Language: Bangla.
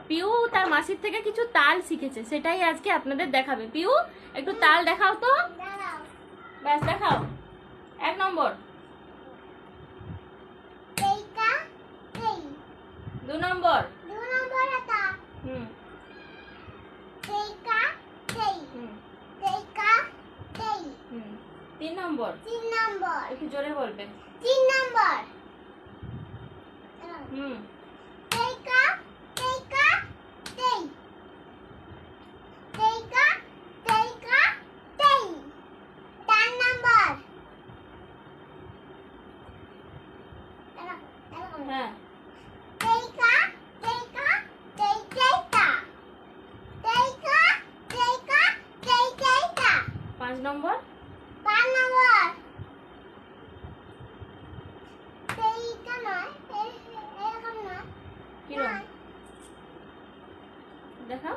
পিউ তার মাসির থেকে কিছু তাল শিখেছে, সেটাই আজকে আপনাদের দেখাবে। পিউ একটু তাল দেখাও তো, ব্যাস দেখাও। 1 নম্বর, 2 নম্বর, হুম, 3 নম্বর, একটু জোরে বলবে, হুম, 5 নম্বর, কিরম দেখাও।